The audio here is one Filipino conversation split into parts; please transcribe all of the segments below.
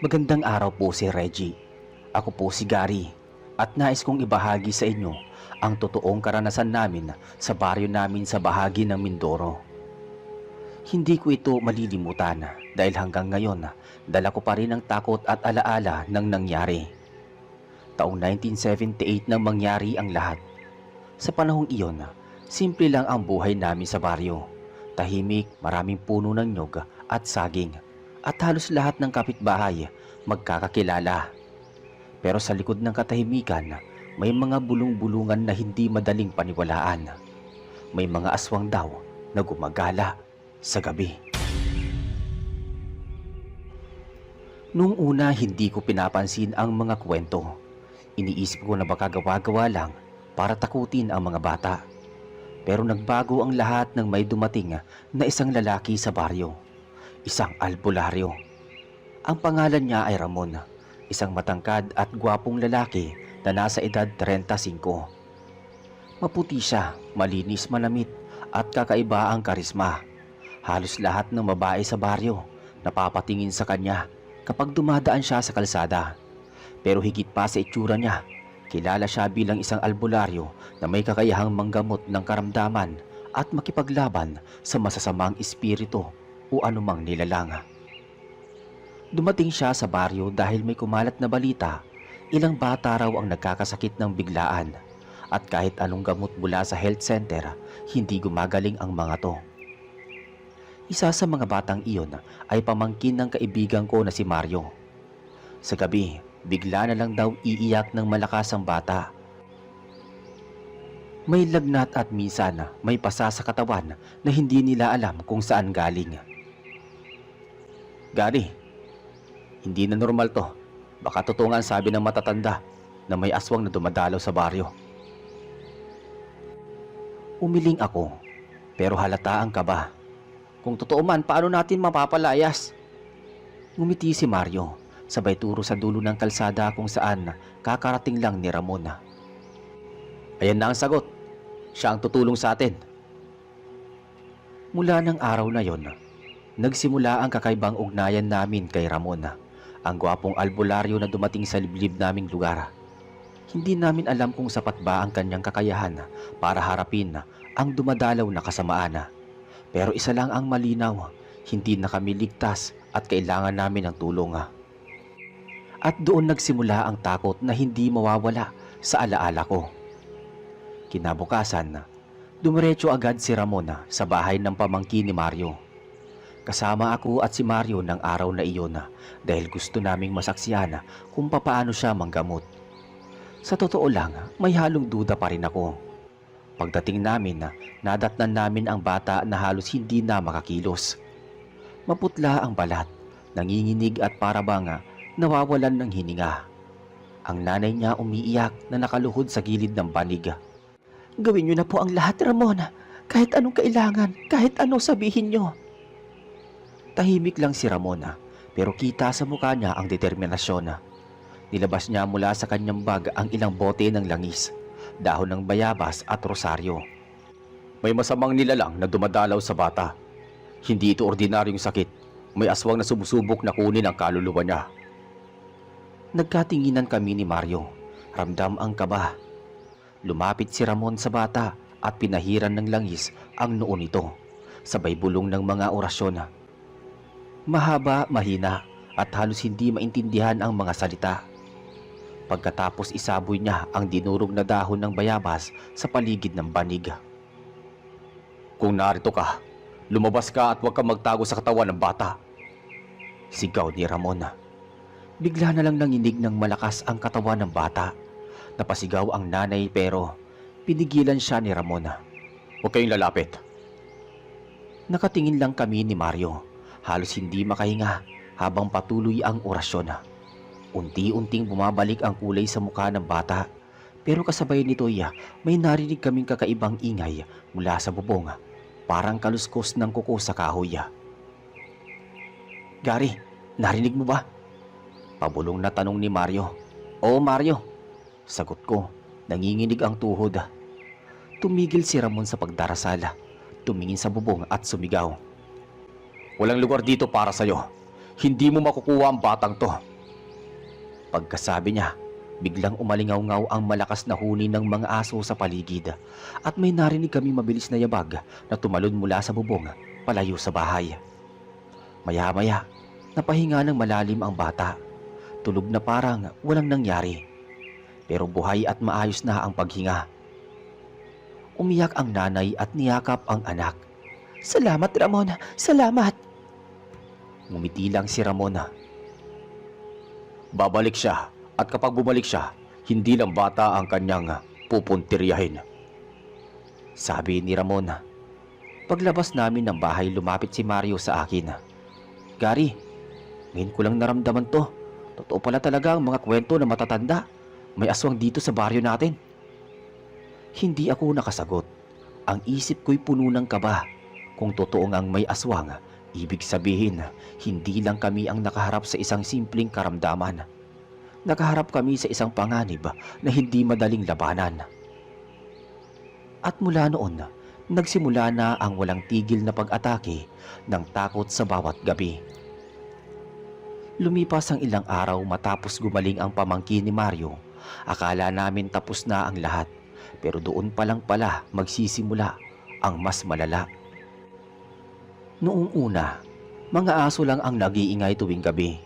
Magandang araw po si Reggie. Ako po si Gary at nais kong ibahagi sa inyo ang totoong karanasan namin sa baryo namin sa bahagi ng Mindoro. Hindi ko ito malilimutan dahil hanggang ngayon dala ko pa rin ang takot at alaala ng nangyari. Taong 1978 nang mangyari ang lahat. Sa panahong iyon, simple lang ang buhay namin sa baryo. Tahimik, maraming puno ng nyog at saging at halos lahat ng kapitbahay magkakakilala. Pero sa likod ng katahimikan, may mga bulong-bulungan na hindi madaling paniwalaan. May mga aswang daw na gumagala sa gabi. Noong una hindi ko pinapansin ang mga kwento. Iniisip ko na baka gawa-gawa lang para takutin ang mga bata. Pero nagbago ang lahat nang may dumating na isang lalaki sa baryo. Isang albularyo. Ang pangalan niya ay Ramon, isang matangkad at gwapong lalaki na nasa edad 35. Maputi siya, malinis manamit at kakaiba ang karisma. Halos lahat ng babae sa baryo napapatingin sa kanya kapag dumadaan siya sa kalsada. Pero higit pa sa itsura niya, kilala siya bilang isang albularyo na may kakayahang manggamot ng karamdaman at makipaglaban sa masasamang espiritu o anumang nilalang. Dumating siya sa baryo dahil may kumalat na balita, ilang bata raw ang nagkakasakit ng biglaan at kahit anong gamot mula sa health center, hindi gumagaling ang mga to. Isa sa mga batang iyon ay pamangkin ng kaibigan ko na si Mario. Sa gabi, bigla na lang daw iiyak ng malakas ang bata. May lagnat at minsan may pasa sa katawan na hindi nila alam kung saan galing. Gary, hindi na normal to. Baka totoo nga ang sabi ng matatanda na may aswang na dumadalaw sa baryo. Umiling ako, pero halata ang kaba. Kung totoo man, paano natin mapapalayas? Ngumiti si Mario, sabay turo sa dulo ng kalsada kung saan kakarating lang ni Ramon. Ayan na ang sagot. Siya ang tutulong sa atin. Mula ng araw na yon, nagsimula ang kakaibang ugnayan namin kay Ramon, ang gwapong albularyo na dumating sa liblib naming lugar. Hindi namin alam kung sapat ba ang kanyang kakayahan para harapin ang dumadalaw na kasamaan. Pero isa lang ang malinaw, hindi na kami ligtas at kailangan namin ng tulong. At doon nagsimula ang takot na hindi mawawala sa alaala ko. Kinabukasan, dumiretso agad si Ramon sa bahay ng pamangkin ni Mario. Kasama ako at si Mario ng araw na iyon dahil gusto naming masaksiyan kung papaano siya manggamot. Sa totoo lang, may halong duda pa rin ako. Pagdating namin, nadatnan namin ang bata na halos hindi na makakilos. Maputla ang balat, nanginginig at parabang nawawalan ng hininga. Ang nanay niya umiiyak na nakaluhod sa gilid ng banig. Gawin niyo na po ang lahat, Ramon. Kahit anong kailangan, kahit ano sabihin niyo. Tahimik lang si Ramon, pero kita sa mukha niya ang determinasyon. Nilabas niya mula sa kanyang bag ang ilang bote ng langis, dahon ng bayabas at rosaryo. May masamang nilalang na dumadalaw sa bata. Hindi ito ordinaryong sakit. May aswang na sumusubok na kunin ang kaluluwa niya. Nagkatinginan kami ni Mario. Ramdam ang kaba. Lumapit si Ramon sa bata at pinahiran ng langis ang noo nito, sabay bulong ng mga orasyon. Mahaba, mahina at halos hindi maintindihan ang mga salita. Pagkatapos isaboy niya ang dinurog na dahon ng bayabas sa paligid ng banig. Kung narito ka, lumabas ka at huwag kang magtago sa katawan ng bata. Sigaw ni Ramon. Bigla na lang nanginig ng malakas ang katawan ng bata. Napasigaw ang nanay pero pinigilan siya ni Ramon. Huwag kayong lalapit. Nakatingin lang kami ni Mario. Halos hindi makahinga habang patuloy ang orasyon. Unti-unting bumabalik ang kulay sa mukha ng bata. Pero kasabay nito may narinig kaming kakaibang ingay mula sa bubong. Parang kaluskos ng kuko sa kahoy. Gary, narinig mo ba? Pabulong na tanong ni Mario. Oo, Mario. Sagot ko, nanginginig ang tuhod. Tumigil si Ramon sa pagdarasal. Tumingin sa bubong at sumigaw. Walang lugar dito para sa'yo. Hindi mo makukuha ang batang to. Pagkasabi niya, biglang umalingaw-ngaw ang malakas na huni ng mga aso sa paligid at may narinig kami mabilis na yabag na tumalon mula sa bubong palayo sa bahay. Maya-maya, napahinga ng malalim ang bata. Tulog na parang walang nangyari. Pero buhay at maayos na ang paghinga. Umiyak ang nanay at niyakap ang anak. "Salamat, Ramon! Salamat!" Ngumiti lang si Ramon. "Babalik siya at kapag bumalik siya, hindi lang bata ang kanyang pupuntiryahin," sabi ni Ramon. Paglabas namin ng bahay, lumapit si Mario sa akin. "Gary, ngayon ko lang naramdaman to. Totoo pala talaga ang mga kwento na matatanda. May aswang dito sa baryo natin." Hindi ako nakasagot. Ang isip ko'y puno ng kaba. Kung totoo ngang may aswang, ibig sabihin, hindi lang kami ang nakaharap sa isang simpleng karamdaman. Nakaharap kami sa isang panganib na hindi madaling labanan. At mula noon, nagsimula na ang walang tigil na pag-atake ng takot sa bawat gabi. Lumipas ang ilang araw matapos gumaling ang pamangkin ni Mario. Akala namin tapos na ang lahat, pero doon pa lang pala magsisimula ang mas malala. Noong una, mga aso lang ang nag-iingay tuwing gabi.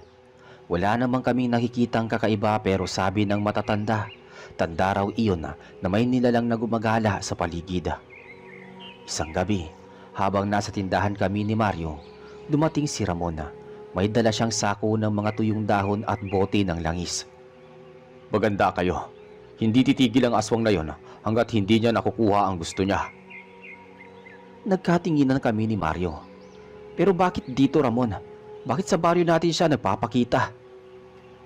Wala namang kaming nakikitang kakaiba, pero sabi ng matatanda, tanda raw iyon na may nilalang na gumagala sa paligid. Isang gabi, habang nasa tindahan kami ni Mario, dumating si Ramon. May dala siyang sako ng mga tuyong dahon at bote ng langis. "Maganda kayo. Hindi titigil ang aswang na yon hanggat hindi niya nakukuha ang gusto niya." Nagkatinginan kami ni Mario. "Pero bakit dito, Ramon? Bakit sa baryo natin siya nagpapakita?"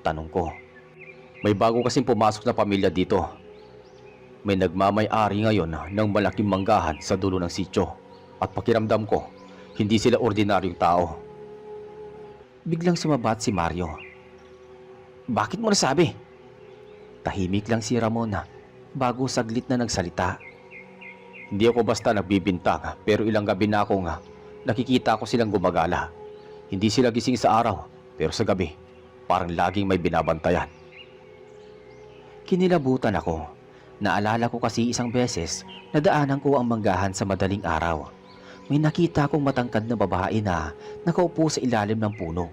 Tanong ko. "May bago kasing pumasok na pamilya dito. May nagmamay-ari ngayon ng malaking manggahan sa dulo ng sityo. At pakiramdam ko, hindi sila ordinaryong tao." Biglang sumabat si Mario. "Bakit mo nasabi?" Tahimik lang si Ramon bago saglit na nagsalita. "Hindi ako basta nagbibintang, pero ilang gabi na akong nakikita ko silang gumagala. Hindi sila gising sa araw, pero sa gabi, parang laging may binabantayan." Kinilabutan ako. Naalala ko kasi isang beses nadaanan ko ang manggahan sa madaling araw. May nakita akong matangkad na babae na nakaupo sa ilalim ng puno.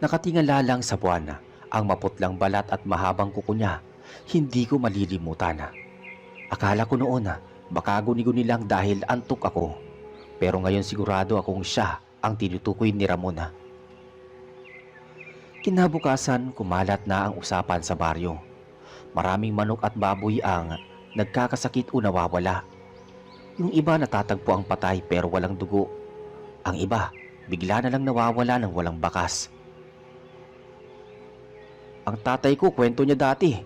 Nakatingala lang sa buwan, ang maputlang balat at mahabang kuko niya. Hindi ko malilimutan. Akala ko noon baka guni-guni lang dahil antok ako. Pero ngayon sigurado akong siya ang tinutukoy ni Ramon. Kinabukasan, kumalat na ang usapan sa baryo. Maraming manok at baboy ang nagkakasakit o nawawala. Yung iba natatagpo ang patay pero walang dugo. Ang iba, bigla na lang nawawala ng walang bakas. "Ang tatay ko, kwento niya dati.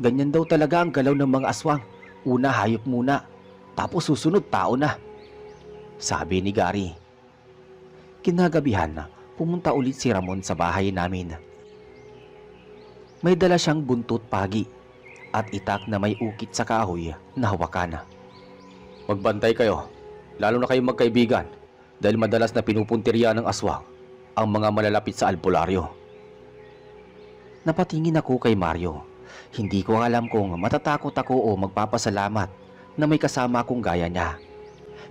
Ganyan daw talaga ang galaw ng mga aswang. Una hayop muna, tapos susunod tao na," sabi ni Gary. Kinagabihan, pumunta ulit si Ramon sa bahay namin. May dala siyang buntot pagi at itak na may ukit sa kahoy na hawakan. "Magbantay kayo, lalo na kayong magkaibigan, dahil madalas na pinupuntirya ng aswang ang mga malalapit sa albularyo." Napatingin ako kay Mario. Hindi ko alam kung matatakot ako o magpapasalamat na may kasama akong gaya niya.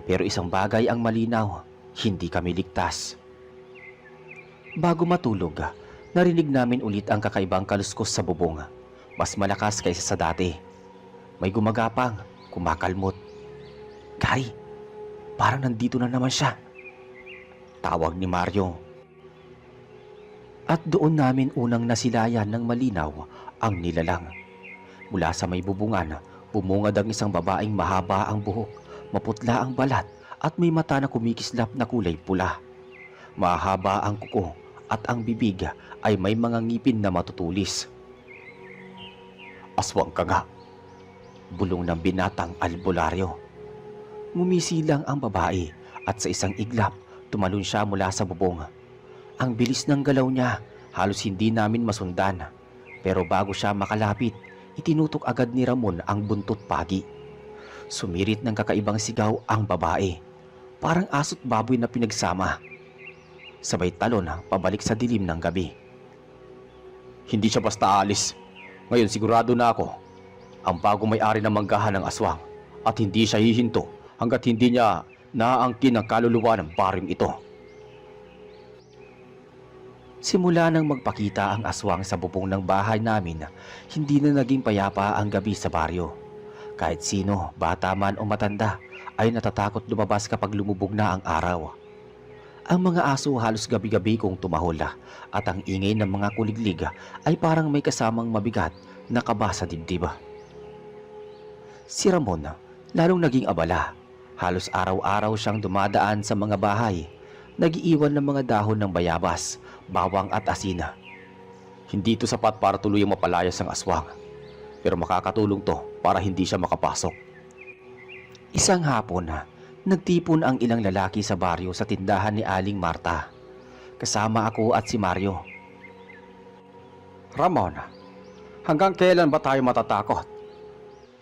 Pero isang bagay ang malinaw, hindi kami ligtas. Bago matulog, narinig namin ulit ang kakaibang kaluskos sa bubong. Mas malakas kaysa sa dati. May gumagapang, kumakalmot. "Gary, parang nandito na naman siya," tawag ni Mario. At doon namin unang nasilayan ng malinaw ang nilalang. Mula sa may bubungan, bumungad ang isang babaeng mahaba ang buhok, maputla ang balat at may mata na kumikislap na kulay pula. Mahaba ang kuko at ang bibig ay may mga ngipin na matutulis. "Aswang ka nga," bulong ng binatang albularyo. Ngumisilang ang babae at sa isang iglap tumalon siya mula sa bubong. Ang bilis ng galaw niya, halos hindi namin masundan. Pero bago siya makalapit, itinutok agad ni Ramon ang buntot pagi. Sumirit ng kakaibang sigaw ang babae, parang aso't baboy na pinagsama. Sabay talon pabalik sa dilim ng gabi. Hindi siya basta alis. Ngayon sigurado na ako, ang bagong may-ari ng manggahan ng aswang at hindi siya hihinto hanggat hindi niya naaangkin ang kaluluwa ng baryong ito. Simula nang magpakita ang aswang sa bubong ng bahay namin, hindi na naging payapa ang gabi sa baryo. Kahit sino, bata man o matanda, ay natatakot lumabas kapag lumubog na ang araw. Ang mga aso halos gabi-gabi kong tumahol at ang ingay ng mga kuliglig ay parang may kasamang mabigat na kaba sa dibdib. Si Ramon, lalong naging abala. Halos araw-araw siyang dumadaan sa mga bahay, nag-iiwan ng mga dahon ng bayabas, bawang at asina. Hindi ito sapat para tuluyang mapalayas ang aswang, pero makakatulong to para hindi siya makapasok. Isang hapon, nagtipon ang ilang lalaki sa baryo sa tindahan ni Aling Marta. Kasama ako at si Mario. Ramon, hanggang kailan ba tayo matatakot?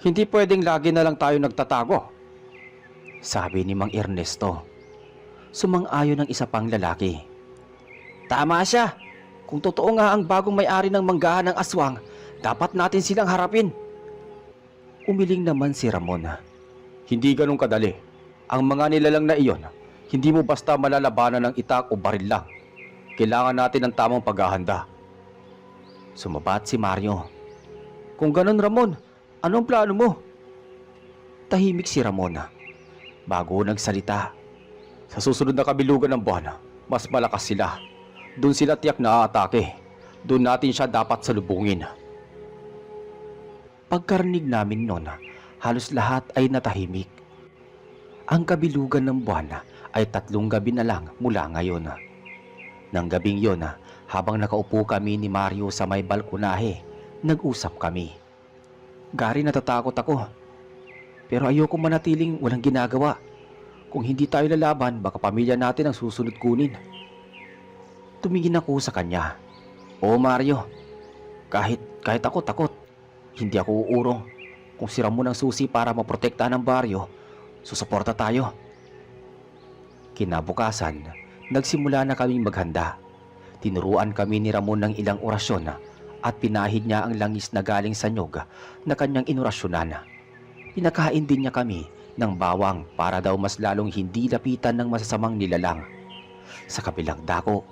Hindi pwedeng lagi na lang tayo nagtatago, sabi ni Mang Ernesto. Sumang-ayon ng isa pang lalaki. Tama siya. Kung totoo nga ang bagong may-ari ng manggahan ng aswang, dapat natin silang harapin. Umiling naman si Ramon. Hindi ganun kadali. Ang mga nilalang na iyon, hindi mo basta malalabanan ng itak o baril lang. Kailangan natin ng tamang paghahanda. Sumabat si Mario. Kung ganun Ramon, anong plano mo? Tahimik si Ramon. Bago nagsalita. Sa susunod na kabilugan ng buwan, mas malakas sila. Doon sila tiyak na aatake. Doon natin siya dapat salubungin. Pagkarinig namin noon, halos lahat ay natahimik. Ang kabilugan ng buwan ay 3 gabi na lang mula ngayon. Nang gabing yon, habang nakaupo kami ni Mario sa may balkonahe, nag-usap kami. Gary, natatakot ako. Pero ayoko manatiling walang ginagawa. Kung hindi tayo lalaban, baka pamilya natin ang susunod kunin. Tumingin ako sa kanya. Oo Mario, kahit ako takot, hindi ako uurong. Kung si Ramon ang susi para maprotektahan ang baryo, susuporta tayo. Kinabukasan, nagsimula na kaming maghanda. Tinuruan kami ni Ramon ng ilang orasyon at pinahid niya ang langis na galing sa nyog na kanyang inorasyonan. Pinakain din niya kami ng bawang para daw mas lalong hindi lapitan ng masasamang nilalang. Sa kabilang dako,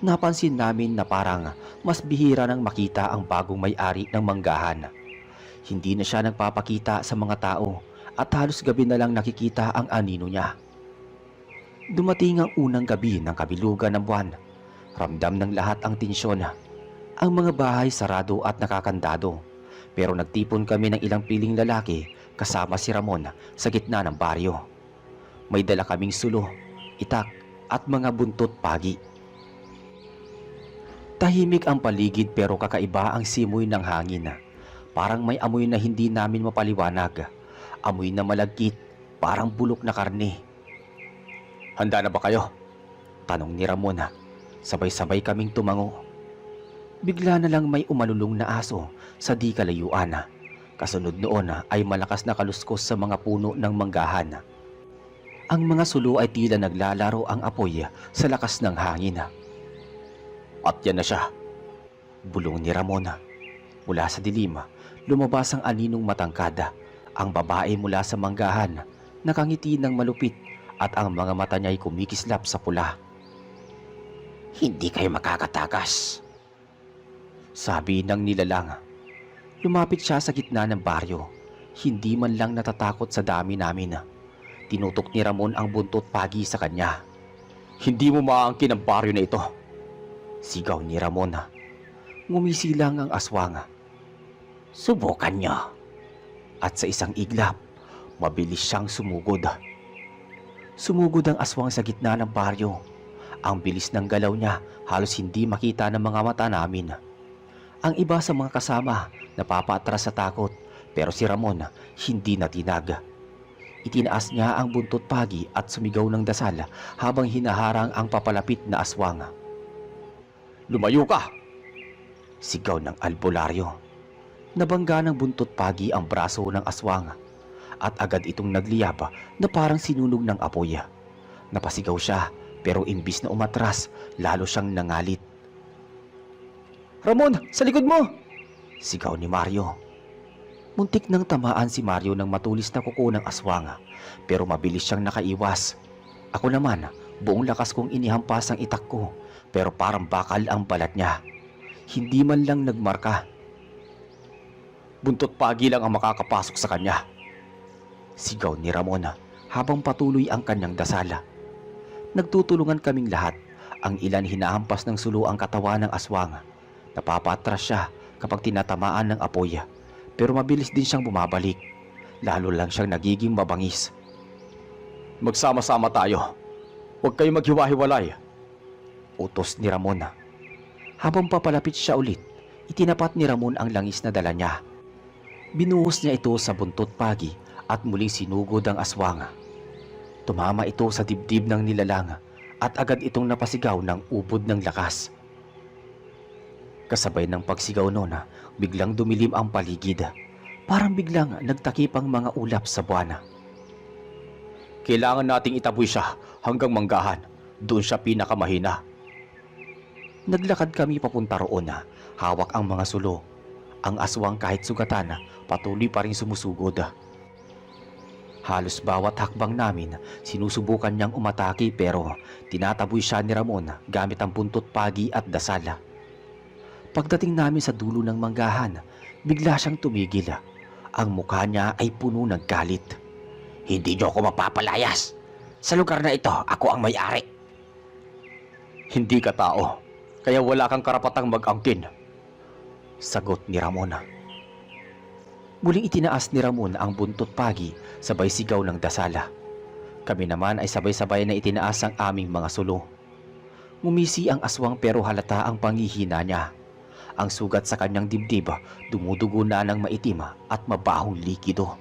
napansin namin na parang mas bihira nang makita ang bagong may-ari ng manggahan. Hindi na siya nagpapakita sa mga tao at halos gabi na lang nakikita ang anino niya. Dumating ang unang gabi ng kabilugan ng buwan. Ramdam ng lahat ang tensyon. Ang mga bahay sarado at nakakandado. Pero nagtipon kami ng ilang piling lalaki kasama si Ramon sa gitna ng baryo. May dala kaming sulo, itak at mga buntot pagi. Tahimik ang paligid pero kakaiba ang simoy ng hangin. Parang may amoy na hindi namin mapaliwanag. Amoy na malagkit, parang bulok na karne. Handa na ba kayo? Tanong ni Ramon. Sabay-sabay kaming tumango. Bigla na lang may umalulong na aso sa di kalayuan. Kasunod noon ay malakas na kaluskos sa mga puno ng manggahan. Ang mga sulo ay tila naglalaro ang apoy sa lakas ng hangin. At yan na siya, bulong ni Ramon. Mula sa dilim, lumabas ang aninong matangkad. Ang babae mula sa manggahan, nakangiti ng malupit at ang mga mata niya ay kumikislap sa pula. Hindi kayo makakatakas, sabi ng nilalang. Lumapit siya sa gitna ng baryo. Hindi man lang natatakot sa dami namin. Tinutok ni Ramon ang buntot pagi sa kanya. Hindi mo maangkin ang baryo na ito, sigaw ni Ramon. Ngumisilang ang aswang. Subukan niyo. At sa isang iglap, mabilis siyang sumugod. Sumugod ang aswang sa gitna ng baryo. Ang bilis ng galaw niya, halos hindi makita ng mga mata namin. Ang iba sa mga kasama napapaatras sa takot, pero si Ramon hindi natinag. Itinaas niya ang buntot pagi at sumigaw ng dasal habang hinaharang ang papalapit na aswang. Lumayo ka! Sigaw ng albularyo. Nabangga ng buntot pagi ang braso ng aswang at agad itong nagliyab na parang sinunog ng apoy. Napasigaw siya pero imbis na umatras, lalo siyang nangalit. Ramon, sa likod mo! Sigaw ni Mario. Muntik nang tamaan si Mario ng matulis na kuko ng aswang, pero mabilis siyang nakaiwas. Ako naman, buong lakas kong inihampas ang itak ko, pero parang bakal ang balat niya. Hindi man lang nagmarka. Buntot pagi lang ang makakapasok sa kanya. Sigaw ni Ramon habang patuloy ang kanyang dasal. Nagtutulungan kaming lahat. Ang ilan hinahampas ng sulo ang katawan ng aswang. Napapatras siya kapag tinatamaan ng apoy, pero mabilis din siyang bumabalik. Lalo lang siyang nagiging mabangis. Magsama-sama tayo. Huwag kayong maghiwa-hiwalay. Utos ni Ramon. Habang papalapit siya ulit, itinapat ni Ramon ang langis na dala niya. Binuhos niya ito sa buntot pagi at muling sinugod ang aswang. Tumama ito sa dibdib ng nilalang at agad itong napasigaw ng ubod ng lakas. Kasabay ng pagsigaw noon, biglang dumilim ang paligid. Parang biglang nagtakip ang mga ulap sa buwan. Kailangan nating itaboy siya hanggang manggahan. Doon siya pinakamahina. Naglakad kami papunta roon, hawak ang mga sulo. Ang aswang kahit sugatan, patuloy pa rin sumusugod. Halos bawat hakbang namin, sinusubukan niyang umatake pero tinataboy siya ni Ramon gamit ang buntot pagi at dasal. Pagdating namin sa dulo ng manggahan, bigla siyang tumigil. Ang mukha niya ay puno ng galit. Hindi niyo ako mapapalayas. Sa lugar na ito, ako ang may-ari. Hindi ka tao, kaya wala kang karapatang mag-angkin. Sagot ni Ramon. Muling itinaas ni Ramon ang buntot pagi sabay sigaw ng dasala. Kami naman ay sabay-sabay na itinaas ang aming mga sulo. Ngumisi ang aswang pero halata ang panghihina niya. Ang sugat sa kanyang dibdib dumudugo na ng maitim at mabahong likido.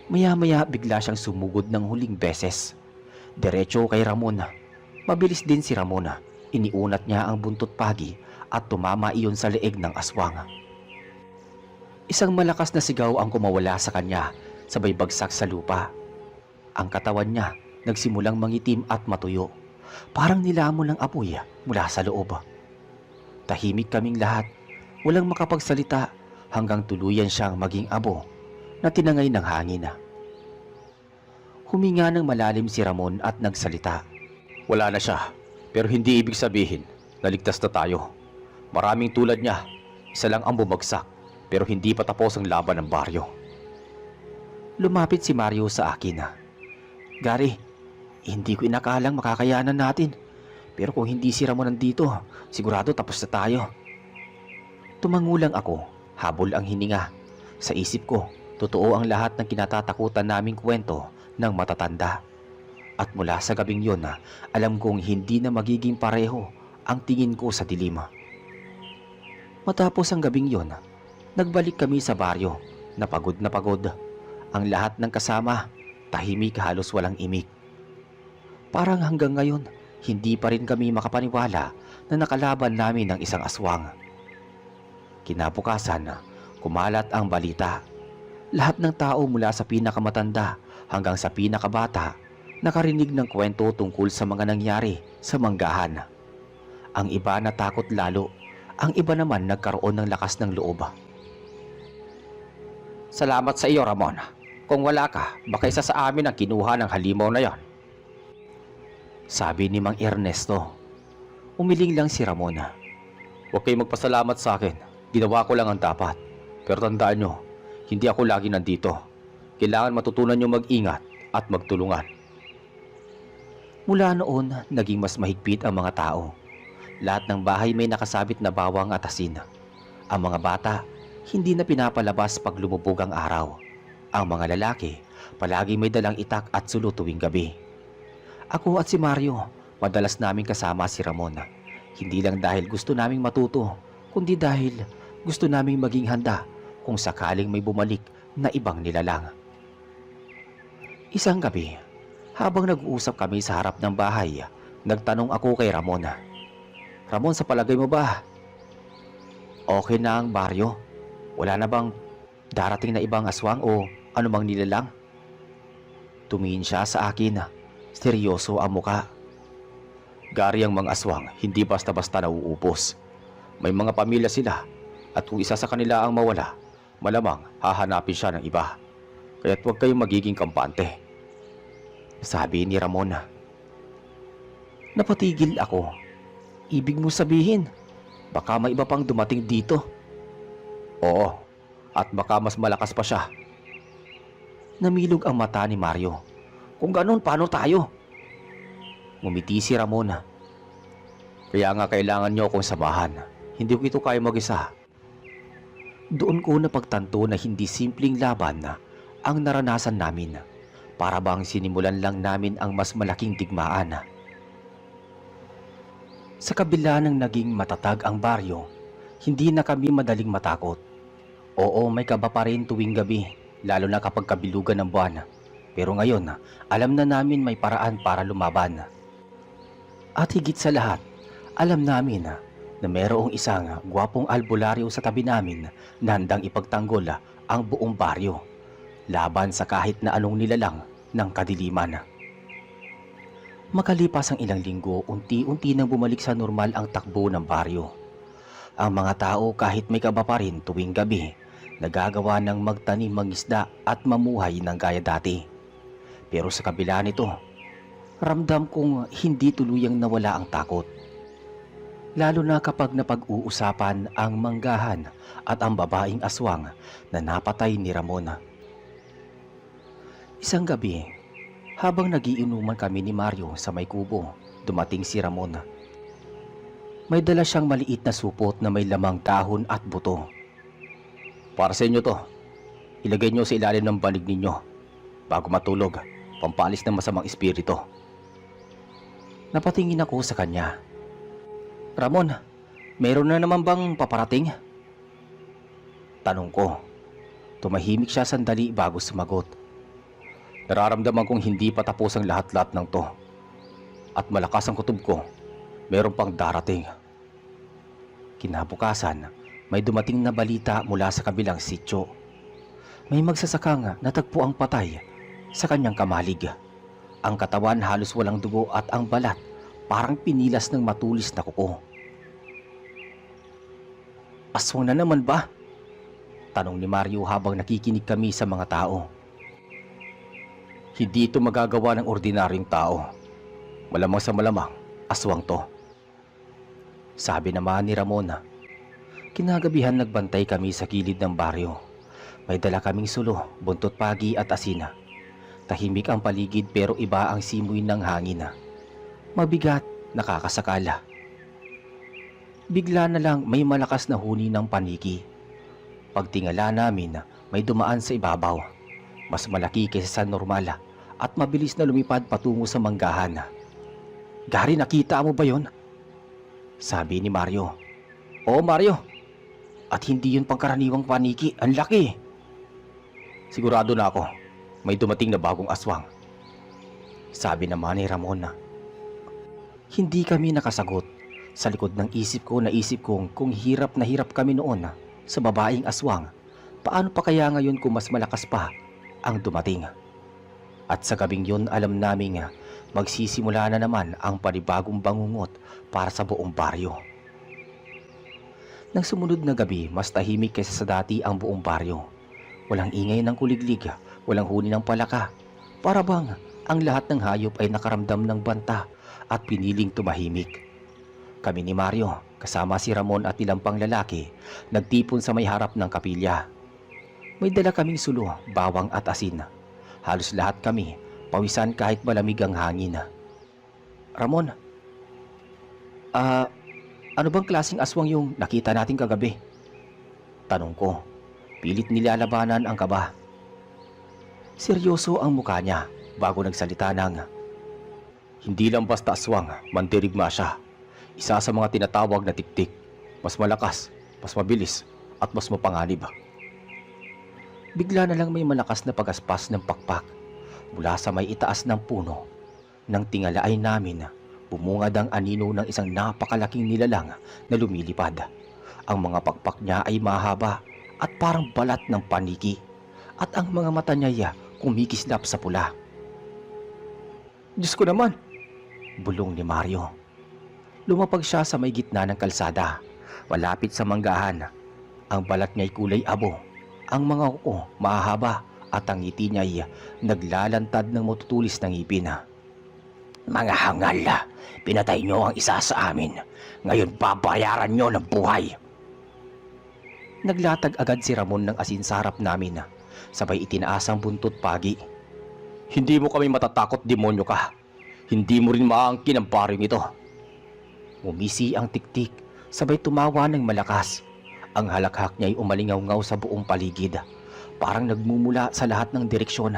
Maya-maya bigla siyang sumugod ng huling beses. Diretso kay Ramon. Mabilis din si Ramon. Iniunat niya ang buntot pagi at tumama iyon sa leeg ng aswang. Isang malakas na sigaw ang kumawala sa kanya, sabay bagsak sa lupa. Ang katawan niya nagsimulang mangitim at matuyo. Parang nilamon ng apoy mula sa loob. Tahimik kaming lahat, walang makapagsalita hanggang tuluyan siyang maging abo na tinangay ng hangin. Huminga ng malalim si Ramon at nagsalita. Wala na siya, pero hindi ibig sabihin na ligtas na tayo. Maraming tulad niya, isa lang ang bumagsak, pero hindi pa tapos ang laban ng baryo. Lumapit si Mario sa akin. Gary, hindi ko inakalang makakayanan natin. Pero kung hindi si Ramon nandito, sigurado tapos na tayo. Tumangulang ako, habol ang hininga. Sa isip ko, totoo ang lahat ng kinatatakutan naming kwento ng matatanda. At mula sa gabing yon, alam kong hindi na magiging pareho ang tingin ko sa dilim. Matapos ang gabing yon, nagbalik kami sa baryo, na pagod na pagod. Ang lahat ng kasama, tahimik halos walang imik. Parang hanggang ngayon, hindi pa rin kami makapaniwala na nakalaban namin ng isang aswang. Kinabukasan, kumalat ang balita. Lahat ng tao mula sa pinakamatanda hanggang sa pinakabata nakarinig ng kwento tungkol sa mga nangyari sa manggahan. Ang iba natakot lalo, ang iba naman nagkaroon ng lakas ng loob. Salamat sa iyo, Ramon. Kung wala ka, baka isa sa amin ang kinuha ng halimaw na yon. Sabi ni Mang Ernesto. Umiling lang si Ramon. Huwag kayong magpasalamat sa akin. Ginawa ko lang ang dapat. Pero tandaan nyo, hindi ako lagi nandito. Kailangan matutunan nyo mag-ingat at magtulungan. Mula noon, naging mas mahigpit ang mga tao. Lahat ng bahay may nakasabit na bawang at asin. Ang mga bata, hindi na pinapalabas pag lumubog ang araw. Ang mga lalaki, palagi may dalang itak at sulo tuwing gabi. Ako at si Mario, madalas naming kasama si Ramon. Hindi lang dahil gusto naming matuto, kundi dahil gusto naming maging handa kung sakaling may bumalik na ibang nilalang. Isang gabi, habang nag-uusap kami sa harap ng bahay, nagtanong ako kay Ramon. Ramon, sa palagay mo ba, okay na ang baryo? Wala na bang darating na ibang aswang o anumang nilalang? Tumingin siya sa akin. Seryoso ang muka. Gari ang mga aswang, hindi basta-basta nauupos. May mga pamilya sila at kung isa sa kanila ang mawala, malamang hahanapin siya ng iba. Kaya't huwag kayong magiging kampante. Sabi ni Ramon. Napatigil ako. Ibig mo sabihin, baka may iba pang dumating dito? Oo, at baka mas malakas pa siya. Namilog ang mata ni Mario. Kung ganun, paano tayo? Ngumiti si Ramon. Kaya nga kailangan niyo akong samahan. Hindi ko ito kaya mag-isa. Doon ko napagtanto na hindi simpleng laban ang naranasan namin. Para bang sinimulan lang namin ang mas malaking digmaan. Sa kabila ng naging matatag ang baryo, hindi na kami madaling matakot. Oo, may kaba pa rin tuwing gabi, lalo na kapag kabilugan ng buwan. Pero ngayon, alam na namin may paraan para lumaban. At higit sa lahat, alam namin na mayroong isang gwapong albularyo sa tabi namin na handang ipagtanggol ang buong baryo laban sa kahit na anong nilalang ng kadiliman. Makalipas ang ilang linggo, unti-unti nang bumalik sa normal ang takbo ng baryo. Ang mga tao kahit may kaba pa rin tuwing gabi, nagagawa ng magtanim, mangisda at mamuhay ng gaya dati. Pero sa kabila nito, ramdam kong hindi tuluyang nawala ang takot. Lalo na kapag napag-uusapan ang manggahan at ang babaeng aswang na napatay ni Ramon. Isang gabi, habang nagiinuman kami ni Mario sa may kubo, dumating si Ramon. May dala siyang maliit na supot na may lamang dahon at buto. Para sa inyo to. Ilagay nyo sa ilalim ng banig ninyo bago matulog, pampalis ng masamang espiritu. Napatingin ako sa kanya. Ramon, meron na naman bang paparating? Tanong ko. Tumahimik siya sandali bago sumagot. Nararamdaman kong hindi pa tapos ang lahat-lahat ng to. At malakas ang kutob ko. Meron pang darating. Kinabukasan, may dumating na balita mula sa kabilang sityo. May magsasakang natagpo ang patay sa kanyang kamalig. Ang katawan halos walang dugo at ang balat parang pinilas ng matulis na kuko. Aswang na naman ba? Tanong ni Mario habang nakikinig kami sa mga tao. Hindi ito magagawa ng ordinaryong tao. Malamang sa malamang, aswang to. Sabi naman ni Ramon. Kinagabihan nagbantay kami sa gilid ng baryo. May dala kaming sulo, buntot pagi at asina. Tahimik ang paligid pero iba ang simoy ng hangin. Mabigat, nakakasakala. Bigla na lang may malakas na huni ng paniki. Pagtingala namin, may dumaan sa ibabaw. Mas malaki kaysa sa normal at mabilis na lumipad patungo sa manggahan. Gary, nakita mo ba yon? Sabi ni Mario. Oo, Mario. At hindi yun pangkaraniwang paniki. Ang laki. Sigurado na ako. May dumating na bagong aswang. Sabi naman ni Ramon. Hindi kami nakasagot. Sa likod ng isip ko, naisip kong kung hirap na hirap kami noon sa babaeng aswang, paano pa kaya ngayon kung mas malakas pa ang dumating? At sa gabing yun, alam namin magsisimula na naman ang panibagong bangungot para sa buong baryo. Nang sumunod na gabi, mas tahimik kaysa sa dati ang buong baryo. Walang ingay ng kuliglig, walang huni ng palaka. Para bang ang lahat ng hayop ay nakaramdam ng banta at piniling tumahimik. Kami ni Mario, kasama si Ramon at ilang pang lalaki, nagtipon sa may harap ng kapilya. May dala kaming sulo, bawang at asin. Halos lahat kami, pawisan kahit malamig ang hangin. Ramon, ano bang klaseng aswang yung nakita natin kagabi? Tanong ko, pilit nilalabanan ang kaba. Seryoso ang mukha niya bago nagsalita ng, hindi lang basta aswang, mandirigma siya. Isa sa mga tinatawag na tiktik, mas malakas, mas mabilis, at mas mapanganib. Bigla na lang may malakas na pagaspas ng pakpak mula sa may itaas ng puno. Nang tingalain namin, bumungad ang anino ng isang napakalaking nilalang na lumilipad. Ang mga pakpak niya ay mahaba at parang balat ng paniki, at ang mga mata niya kumikislap sa pula. Diyos ko naman! Bulong ni Mario. Lumapag siya sa may gitna ng kalsada malapit sa manggahan. Ang balat niya'y kulay abo, ang mga kuko mahahaba at ang ngiti niya'y naglalantad ng matutulis ng ngipin. Mga hangal, pinatay niyo ang isa sa amin. Ngayon babayaran niyo ng buhay. Naglatag agad si Ramon ng asin sa harap namin, sabay itinaas ang buntot pagi. Hindi mo kami matatakot, demonyo ka. Hindi mo rin maangkin ang paring ito. Umisi ang tiktik, sabay tumawa ng malakas. Ang halakhak niya'y umalingaw-ngaw sa buong paligid, parang nagmumula sa lahat ng direksyon.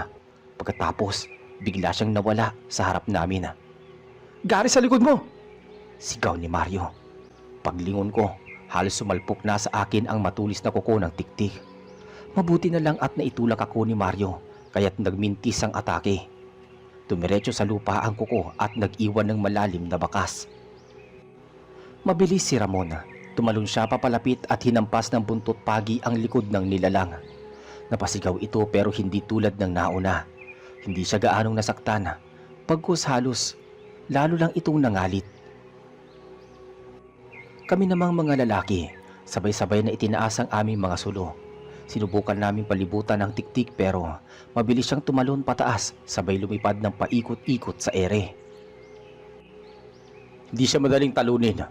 Pagkatapos, bigla siyang nawala sa harap namin. Gary, sa likod mo! Sigaw ni Mario. Paglingon ko, halos sumalpok na sa akin ang matulis na kuko ng tiktik. Mabuti na lang at naitulak ako ni Mario, kaya't nagmintis ang atake. Tumiretso sa lupa ang kuko at nag-iwan ng malalim na bakas. Mabilis si Ramon. Tumalon siya papalapit at hinampas ng buntot pagi ang likod ng nilalang. Napasigaw ito pero hindi tulad ng nauna. Hindi siya gaanong nasaktan. Pagkus halos, lalo lang itong nangalit. Kami namang mga lalaki, sabay-sabay na itinaas ang aming mga sulo. Sinubukan namin palibutan ang tiktik pero mabilis siyang tumalon pataas, sabay lumipad ng paikot-ikot sa ere. Hindi siya madaling talunin,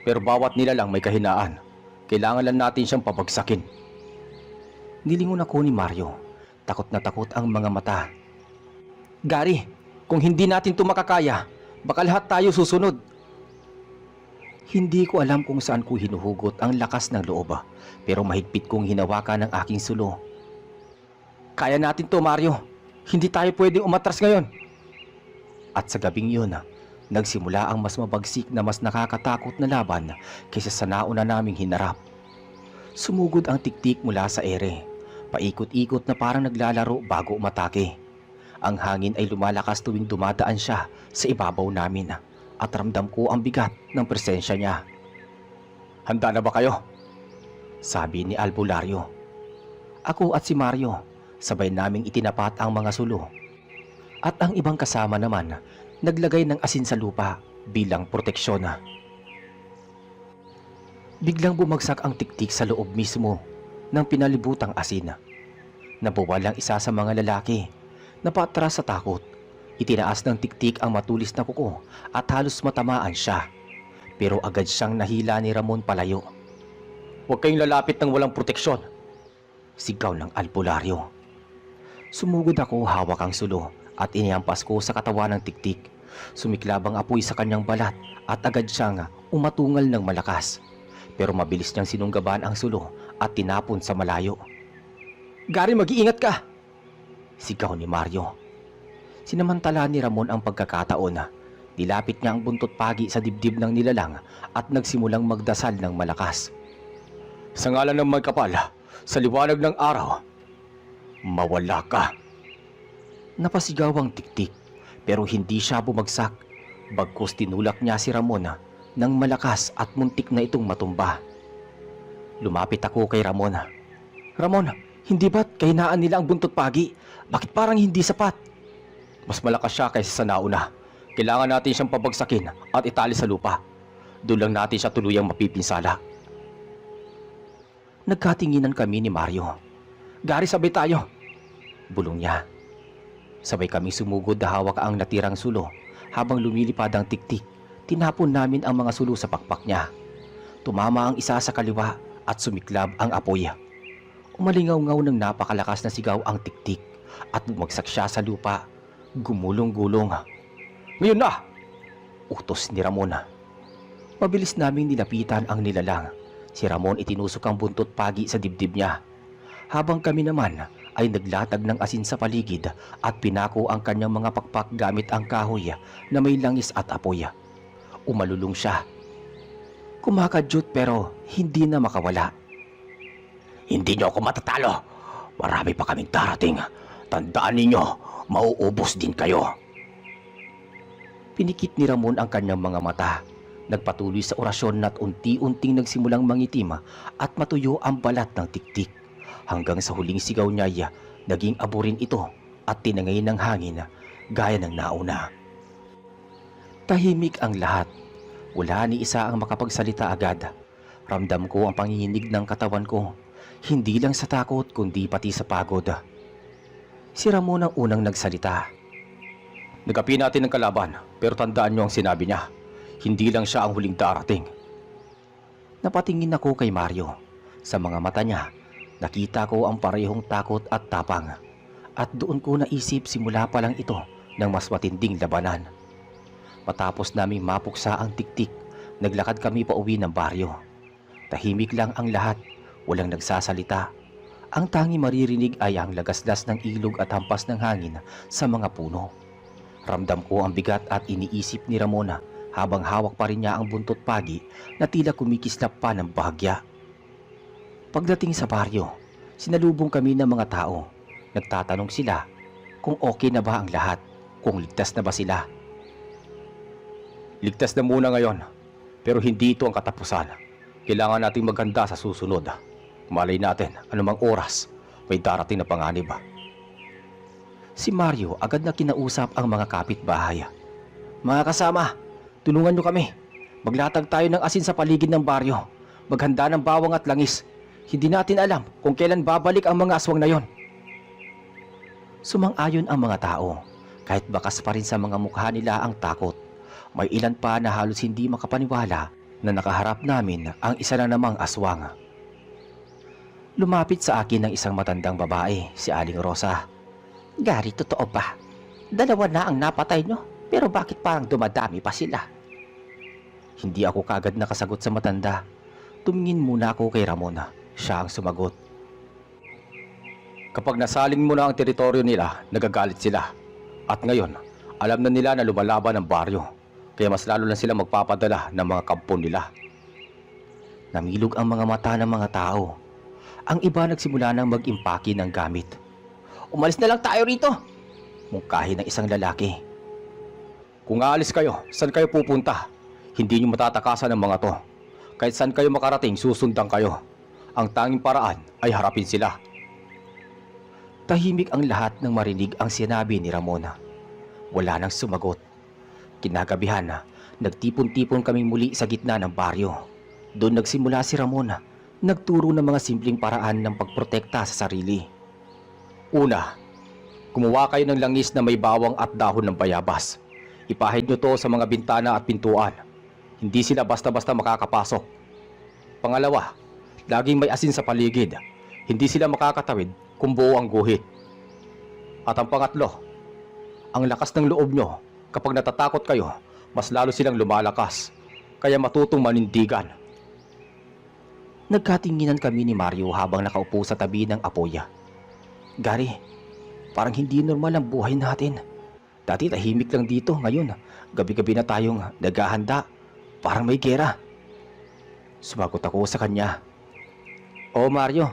pero bawat nilalang may kahinaan. Kailangan lang natin siyang pabagsakin. Nilingon ako ni Mario. Takot na takot ang mga mata. Gary, kung hindi natin ito makakaya, baka lahat tayo susunod. Hindi ko alam kung saan ko hinuhugot ang lakas ng loob, pero mahigpit kong hinawakan ang aking sulo. Kaya natin to, Mario. Hindi tayo pwedeng umatras ngayon. At sa gabing yun, nagsimula ang mas mabagsik na mas nakakatakot na laban kaysa sa nauna naming hinarap. Sumugod ang tiktik mula sa ere. Paikot-ikot na parang naglalaro bago umatake. Ang hangin ay lumalakas tuwing dumadaan siya sa ibabaw namin at ramdam ko ang bigat ng presensya niya. Handa na ba kayo? Sabi ni Albularyo. Ako at si Mario, sabay naming itinapat ang mga sulo. At ang ibang kasama naman, naglagay ng asin sa lupa bilang proteksyon. Biglang bumagsak ang tiktik sa loob mismo ng pinalibutang asin. Nabuwal ang isa sa mga lalaki. Napatras sa takot. Itinaas ng tiktik ang matulis na kuko at halos matamaan siya. Pero agad siyang nahila ni Ramon palayo. Huwag kayong lalapit ng walang proteksyon, sigaw ng albularyo. Sumugod ako hawak ang sulo at inihampas ko sa katawan ng tiktik. Sumiklab ang apoy sa kanyang balat at agad siyang umatungal ng malakas. Pero mabilis niyang sinunggaban ang sulo at tinapon sa malayo. Gary, mag-iingat ka! Sigaw ni Mario. Sinamantala ni Ramon ang pagkakataon. Nilapit niya ang buntot pagi sa dibdib ng nilalang at nagsimulang magdasal ng malakas. Sa ngalan ng magkapal, sa liwanag ng araw, mawala ka! Napasigaw ang tiktik pero hindi siya bumagsak. Bagkus tinulak niya si Ramon ng malakas at muntik na itong matumba. Lumapit ako kay Ramon. Ramon, hindi ba't kahinaan nila ang buntot pagi? Bakit parang hindi sapat? Mas malakas siya kaysa sa nauna. Kailangan natin siyang pabagsakin at itali sa lupa. Doon lang natin siya tuluyang mapipinsala. Nagkatinginan kami ni Mario. Gary, sabay tayo! Bulong niya. Sabay kaming sumugod na hawak ang natirang sulo. Habang lumilipad ang tiktik, tinapon namin ang mga sulo sa pakpak niya. Tumama ang isa sa kaliwa at sumiklab ang apoy. Umalingaw-ngaw ng napakalakas na sigaw ang tiktik at bumagsak siya sa lupa. Gumulong-gulong. Ngayon na! Utos ni Ramon. Mabilis naming nilapitan ang nilalang. Si Ramon itinusok ang buntot pagi sa dibdib niya. Habang kami naman ay naglatag ng asin sa paligid at pinako ang kanyang mga pakpak gamit ang kahoy na may langis at apoy. Umalulong siya. Kumakadyot pero hindi na makawala. Hindi niyo ako matatalo. Marami pa kaming darating. Tandaan ninyo, mauubos din kayo. Pinikit ni Ramon ang kanyang mga mata. Nagpatuloy sa orasyon at unti-unting nagsimulang mangitim at matuyo ang balat ng tiktik. Hanggang sa huling sigaw niya, naging abo rin ito at tinangay ng hangin gaya ng nauna. Tahimik ang lahat. Wala ni isa ang makapagsalita agad. Ramdam ko ang panginginig ng katawan ko, hindi lang sa takot kundi pati sa pagod. Si Ramon ang unang nagsalita. Nagapi natin ang kalaban, pero tandaan niyo ang sinabi niya. Hindi lang siya ang huling darating. Napatingin ako kay Mario. Sa mga mata niya, nakita ko ang parehong takot at tapang. At doon ko naisip simula pa lang ito ng mas matinding labanan. Matapos naming mapuksa ang tiktik, naglakad kami pa uwi ng baryo. Tahimik lang ang lahat, walang nagsasalita. Ang tangi maririnig ay ang lagaslas ng ilog at hampas ng hangin sa mga puno. Ramdam ko ang bigat at iniisip ni Ramona habang hawak pa rin niya ang buntot pagi na tila kumikislap pa ng bahagya. Pagdating sa baryo, sinalubong kami ng mga tao. Nagtatanong sila kung okay na ba ang lahat, kung ligtas na ba sila. Ligtas na muna ngayon, pero hindi ito ang katapusan. Kailangan nating maghanda sa susunod. Malay natin, anumang oras, may darating na panganib. Si Mario agad na kinausap ang mga kapitbahay. Mga kasama, tulungan nyo kami. Maglatag tayo ng asin sa paligid ng baryo. Maghanda ng bawang at langis. Hindi natin alam kung kailan babalik ang mga aswang na yon. Sumang-ayon ang mga tao. Kahit bakas pa rin sa mga mukha nila ang takot. May ilan pa na halos hindi makapaniwala na nakaharap namin ang isa na namang aswang. Lumapit sa akin ng isang matandang babae, si Aling Rosa. Gary, totoo ba? Dalawa na ang napatay nyo, pero bakit parang dumadami pa sila? Hindi ako kaagad nakasagot sa matanda. Tumingin muna ako kay Ramona. Siya ang sumagot. Kapag nasaling mo na ang teritoryo nila, nagagalit sila. At ngayon, alam na nila na lumalaban ang baryo. Kaya mas lalo na sila magpapadala ng mga kampon nila. Namilog ang mga mata ng mga tao. Ang iba nagsimula nang mag-impake ng gamit. Umalis na lang tayo rito! Mungkahi ng isang lalaki. Kung aalis kayo, saan kayo pupunta? Hindi nyo matatakasan ang mga to. Kahit saan kayo makarating, susundan kayo. Ang tanging paraan ay harapin sila. Tahimik ang lahat nang marinig ang sinabi ni Ramona. Wala nang sumagot. Kinagabihan, nagtipon-tipon kaming muli sa gitna ng baryo. Doon nagsimula si Ramona. Nagturo ng mga simpleng paraan ng pagprotekta sa sarili. Una, kumuha kayo ng langis na may bawang at dahon ng bayabas. Ipahid nyo to sa mga bintana at pintuan. Hindi sila basta-basta makakapasok. Pangalawa, laging may asin sa paligid. Hindi sila makakatawid kung buo ang guhit. At ang pangatlo, ang lakas ng loob nyo. Kapag natatakot kayo, mas lalo silang lumalakas. Kaya matutong manindigan. Nagkatinginan kami ni Mario habang nakaupo sa tabi ng apoy. Gary, parang hindi normal ang buhay natin. Dati tahimik lang dito, ngayon gabi-gabi na tayong naghahanda. Parang may gera. Sumagot ako sa kanya. Oo Mario,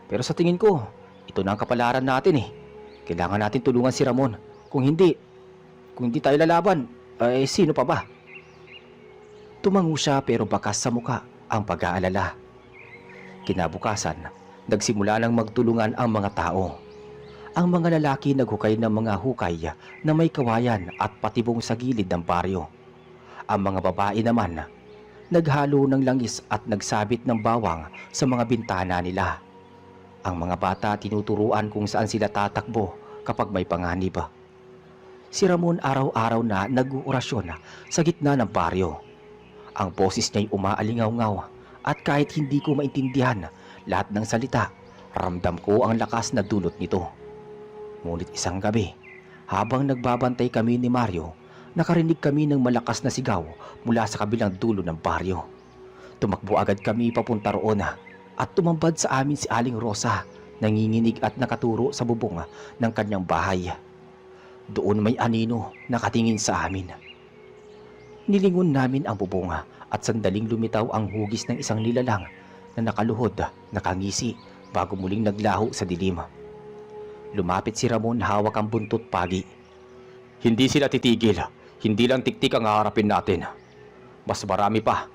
pero sa tingin ko, ito na ang kapalaran natin eh. Kailangan natin tulungan si Ramon. Kung hindi tayo lalaban, ay sino pa ba? Tumango siya pero bakas sa muka ang pag-aalala. Kinabukasan, nagsimula nang magtulungan ang mga tao. Ang mga lalaki naghukay ng mga hukay na may kawayan at patibong sa gilid ng baryo. Ang mga babae naman, naghalo ng langis at nagsabit ng bawang sa mga bintana nila. Ang mga bata tinuturuan kung saan sila tatakbo kapag may panganib. Si Ramon araw-araw na nag-uurasyon sa gitna ng baryo. Ang boses niya'y umaalingaw-ngaw at kahit hindi ko maintindihan lahat ng salita, ramdam ko ang lakas na dulot nito. Ngunit isang gabi, habang nagbabantay kami ni Mario, nakarinig kami ng malakas na sigaw mula sa kabilang dulo ng baryo. Tumakbo agad kami papunta roon at tumambad sa amin si Aling Rosa, nanginginig at nakaturo sa bubong ng kanyang bahay. Doon may anino nakatingin sa amin. Nilingon namin ang bubong at sandaling lumitaw ang hugis ng isang nilalang na nakaluhod, nakangisi bago muling naglaho sa dilim. Lumapit si Ramon hawak ang buntot pagi. Hindi sila titigil. Hindi lang tiktik ang haharapin natin. Mas marami pa.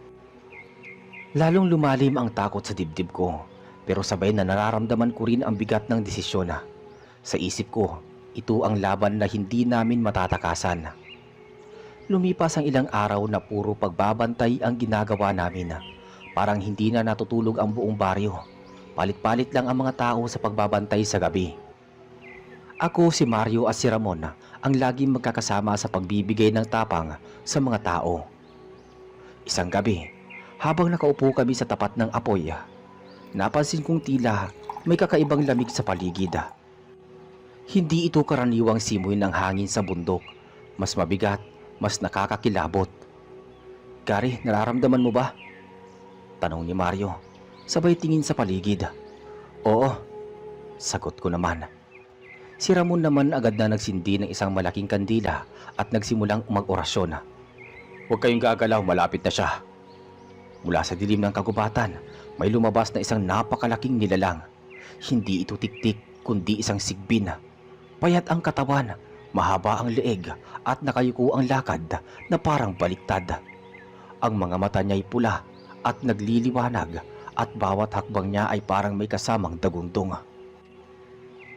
Lalong lumalim ang takot sa dibdib ko. Pero sabay na nararamdaman ko rin ang bigat ng desisyon. Sa isip ko, ito ang laban na hindi namin matatakasan. Lumipas ang ilang araw na puro pagbabantay ang ginagawa namin. Parang hindi na natutulog ang buong baryo. Palit-palit lang ang mga tao sa pagbabantay sa gabi. Ako, si Mario at si Ramon ang laging magkakasama sa pagbibigay ng tapang sa mga tao. Isang gabi, habang nakaupo kami sa tapat ng apoy, napansin kong tila may kakaibang lamig sa paligid. Hindi ito karaniwang simoy ng hangin sa bundok. Mas mabigat, mas nakakakilabot. Gary, nararamdaman mo ba? Tanong ni Mario, sabay tingin sa paligid. Oo, sagot ko naman. Si Ramon naman agad na nagsindi ng isang malaking kandila at nagsimulang mag-orasyon. Huwag kayong gagalaw, malapit na siya. Mula sa dilim ng kagubatan, may lumabas na isang napakalaking nilalang. Hindi ito tiktik, kundi isang sigbin. Payat ang katawan, mahaba ang leeg at nakayuko ang lakad na parang baliktad. Ang mga mata niya ay pula at nagliliwanag at bawat hakbang niya ay parang may kasamang dagundong.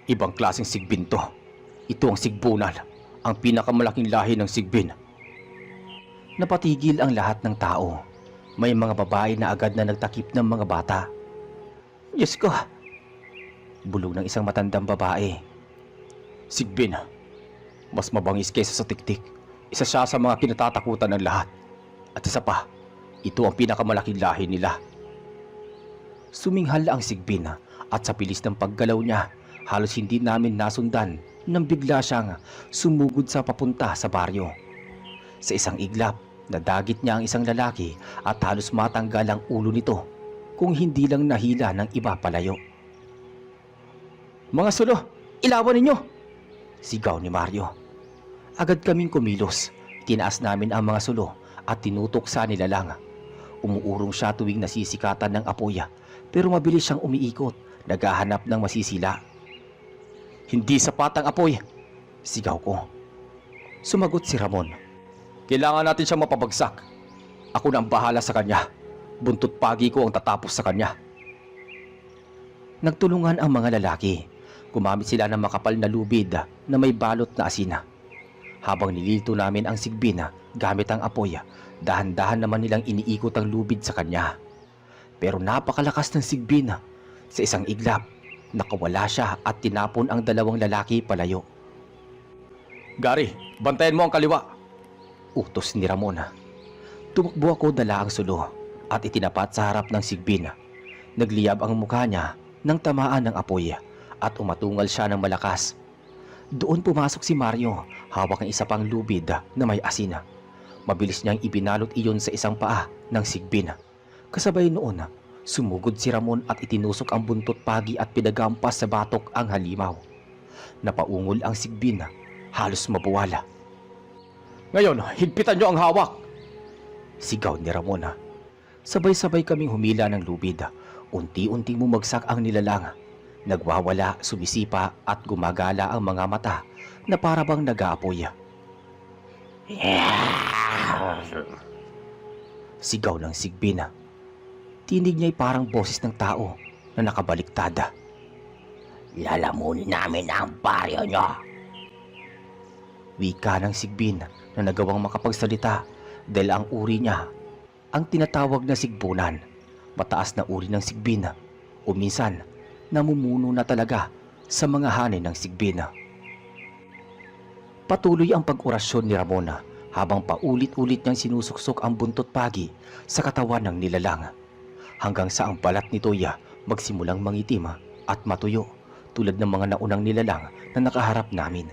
Ibang klaseng sigbin to. Ito ang sigbunan, ang pinakamalaking lahi ng sigbin. Napatigil ang lahat ng tao. May mga babae na agad na nagtakip ng mga bata. Diyos ko! Bulong ng isang matandang babae. Sigbin, mas mabangis kaysa sa tiktik. Isa siya sa mga kinatatakutan ng lahat. At isa pa, ito ang pinakamalaking lahi nila. Suminghal ang sigbin at sa bilis ng paggalaw niya, halos hindi namin nasundan nang bigla siyang sumugod sa papunta sa baryo. Sa isang iglap, nadagit niya ang isang lalaki at halos matanggal ang ulo nito kung hindi lang nahila ng iba palayo. Mga sulo, ilawan ninyo! Sigaw ni Mario. Agad kaming kumilos. Tinaas namin ang mga sulo at tinutok sa nilalang. Umuurong siya tuwing nasisikatan ng apoy, pero mabilis siyang umiikot, naghahanap ng masisila. Hindi sapat ang apoy! Sigaw ko. Sumagot si Ramon. Kailangan natin siyang mapabagsak. Ako na ang bahala sa kanya. Buntot pagi ko ang tatapos sa kanya. Nagtulungan ang mga lalaki. Gumamit sila ng makapal na lubid na may balot na asina. Habang nililito namin ang sigbin gamit ang apoy, dahan-dahan naman nilang iniikot ang lubid sa kanya. Pero napakalakas ng sigbin. Sa isang iglap, nakawala siya at tinapon ang dalawang lalaki palayo. Gary, bantayan mo ang kaliwa! Utos ni Ramon. Tumakbo ako dala ang sulo at itinapat sa harap ng sigbin. Nagliyab ang mukha niya nang tamaan ng apoy at umatungal siya ng malakas. Doon pumasok si Mario, hawak ang isa pang lubid na may asina. Mabilis niyang ibinalot iyon sa isang paa ng sigbin. Kasabay noon, sumugod si Ramon at itinusok ang buntot pagi at pinagampas sa batok ang halimaw. Napaungol ang sigbin, halos mabuwala. Ngayon, higpitan niyo ang hawak! Sigaw ni Ramon. Sabay-sabay kaming humila ng lubid. Unti-unting bumagsak ang nilalang. Nagwawala, sumisipa at gumagala ang mga mata na parabang nag-aapoy. Sigaw ng sigbin. Tinig niya'y parang boses ng tao na nakabaliktad. Lalamunin namin ang baryo niyo! Wika ng sigbin na nagawang makapagsalita dahil ang uri niya ang tinatawag na sigbunan. Mataas na uri ng sigbin o minsan namumuno na talaga sa mga hanay ng sigbin. Patuloy ang pag-orasyon ni Ramon habang paulit-ulit niyang sinusuksok ang buntot pagi sa katawan ng nilalang hanggang sa ang balat nito'y magsimulang mangitim at matuyo tulad ng mga naunang nilalang na nakaharap namin.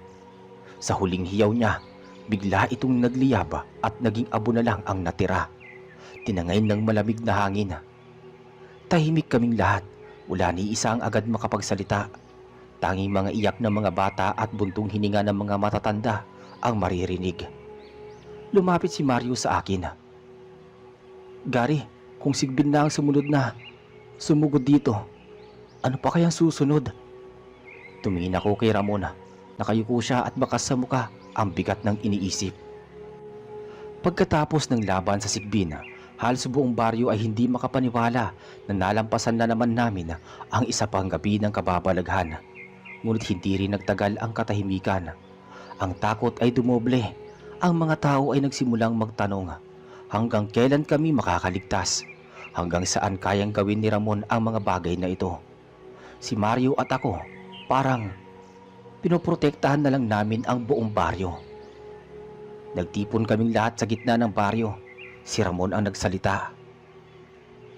Sa huling hiyaw niya, bigla itong nagliyab at naging abo na lang ang natira. Tinangay ng malamig na hangin. Tahimik kaming lahat. Wala ni isa ang agad makapagsalita. Tanging mga iyak ng mga bata at buntong hininga ng mga matatanda ang maririnig. Lumapit si Mario sa akin. Gary, kung sigbin na ang sumunod na sumugod dito, ano pa kayang susunod? Tumingin ako kay Ramon. Nakayuko siya at bakas sa muka ang bigat ng iniisip. Pagkatapos ng laban sa sigbin, halos buong baryo ay hindi makapaniwala na nalampasan na naman namin ang isa pang gabi ng kababalaghan. Ngunit hindi rin nagtagal ang katahimikan. Ang takot ay dumoble. Ang mga tao ay nagsimulang magtanong, hanggang kailan kami makakaligtas? hanggang saan kayang gawin ni Ramon ang mga bagay na ito. Si Mario at ako, parang pinoprotektahan na lang namin ang buong baryo. Nagtipon kaming lahat sa gitna ng baryo. Si Ramon ang nagsalita.